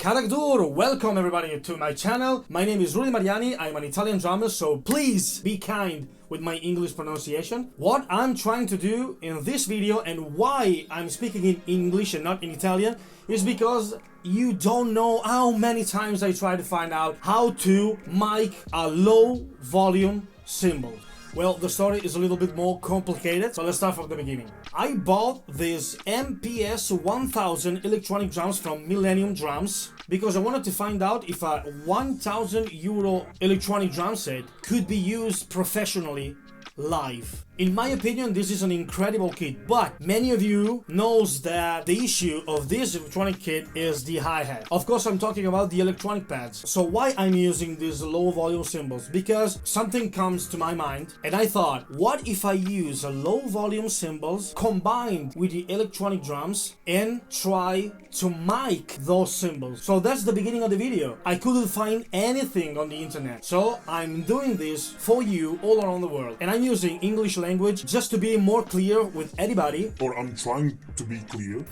Caragdur, welcome everybody to my channel. My name is Rudy Mariani, I'm an Italian drummer, so please be kind with my English pronunciation. What I'm trying to do in this video and why I'm speaking in English and not in Italian is because you don't know how many times I try to find out how to mic a low volume cymbal. Well, the story is a little bit more complicated, so let's start from the beginning. I bought this MPS1000 electronic drums from Millennium Drums because I wanted to find out if a €1,000 electronic drum set could be used professionally live. In my opinion, this is an incredible kit, but many of you knows that the issue of this electronic kit is the hi-hat. Of course, I'm talking about the electronic pads. So why I'm using these low volume cymbals? Because something comes to my mind and I thought, what if I use a low volume cymbals combined with the electronic drums and try to mic those cymbals? So that's the beginning of the video. I couldn't find anything on the internet. So I'm doing this for you all around the world. And I'm using English language just to be more clear with anybody. Or I'm trying to be clear.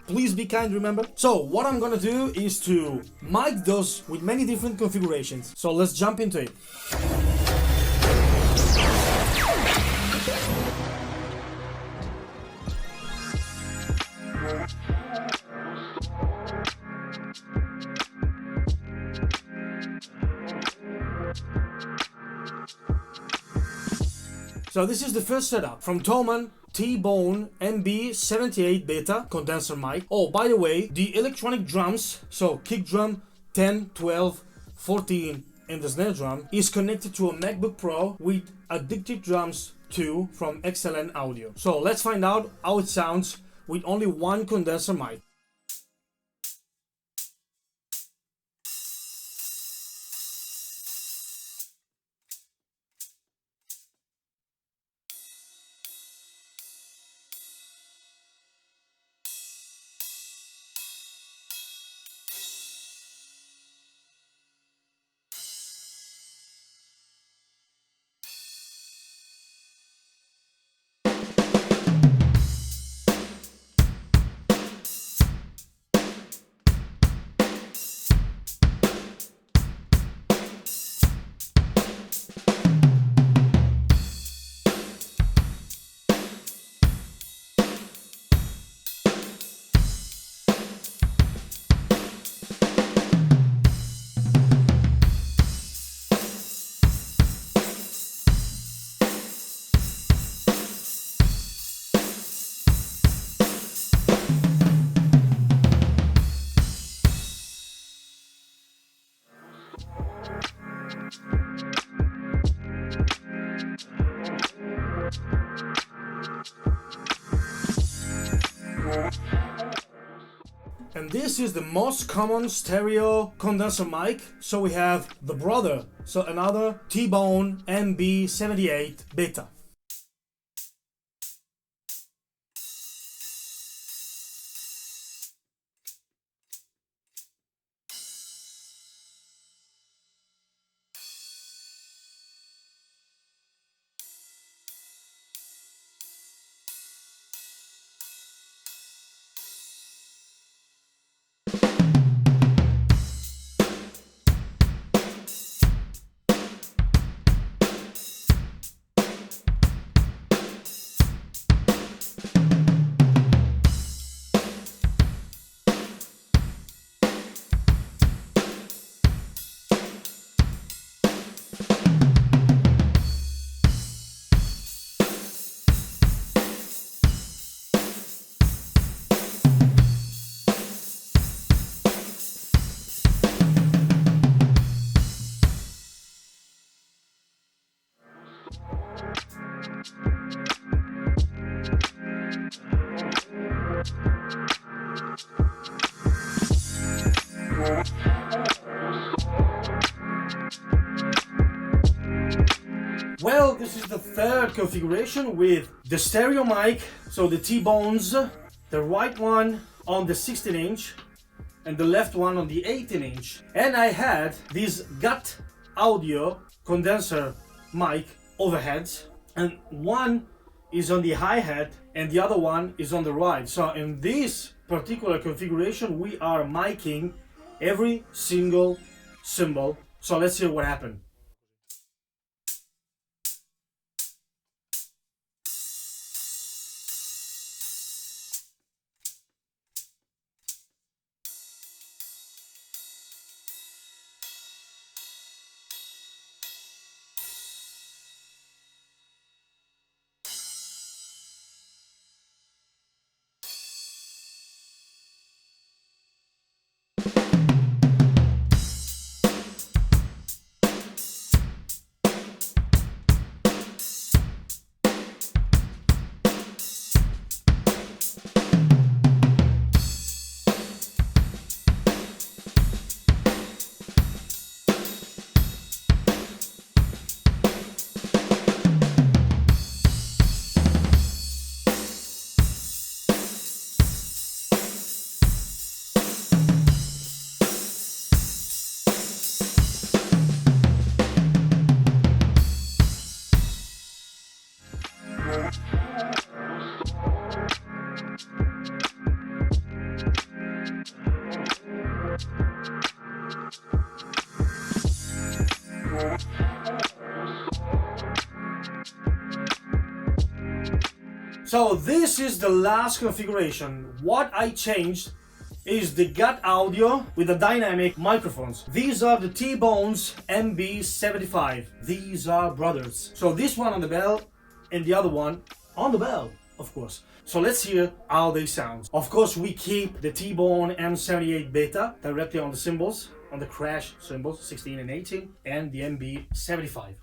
Please be kind, remember? So what I'm gonna do is to mic those with many different configurations. So let's jump into it. So this is the first setup from Thomann T-Bone MB78 Beta condenser mic. Oh, by the way, the electronic drums, so kick drum 10, 12, 14 and the snare drum is connected to a MacBook Pro with Addictive Drums 2 from Excellent Audio. So let's find out how it sounds with only one condenser mic. And this is the most common stereo condenser mic. So we have the brother, so another T-Bone MB78 Beta. Well, this is the third configuration with the stereo mic, so the T-Bones, the right one on the 16-inch and the left one on the 18-inch. And I had this gut audio condenser mic overheads, and one is on the hi-hat and the other one is on the right. So in this particular configuration, we are miking every single cymbal. So let's hear what happened. So this is the last configuration. What I changed is the gut audio with the dynamic microphones. These are the T-Bones MB75. These are brothers. So this one on the bell and the other one on the bell, of course. So let's hear how they sound. Of course, we keep the T-Bone M78 Beta directly on the cymbals, on the crash cymbals 16 and 18, and the MB75.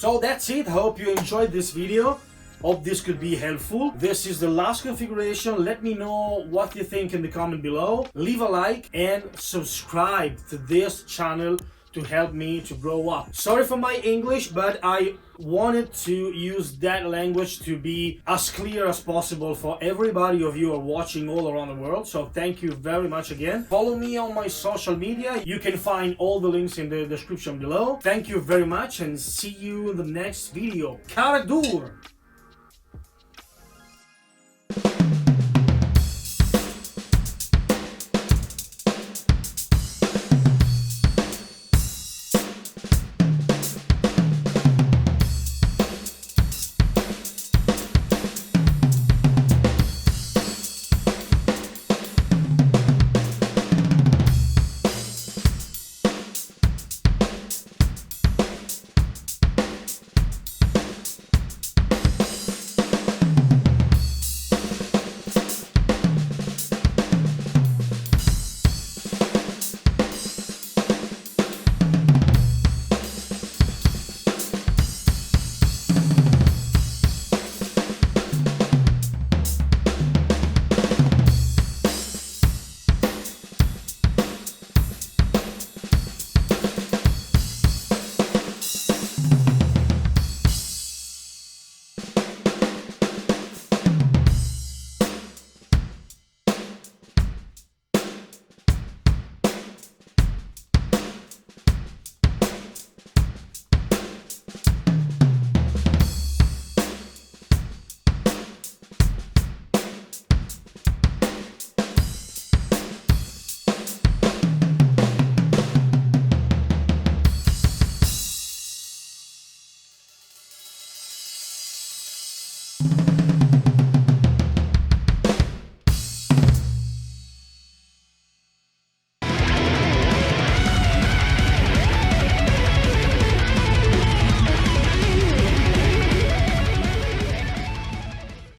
So that's it. Hope you enjoyed this video. Hope this could be helpful. This is the last configuration. Let me know what you think in the comment below. Leave a like and subscribe to this channel to help me to grow up. Sorry for my English, but I wanted to use that language to be as clear as possible for everybody of you who are watching all around the world. So thank you very much again. Follow me on my social media. You can find all the links in the description below. Thank you very much and see you in the next video. Cara dur!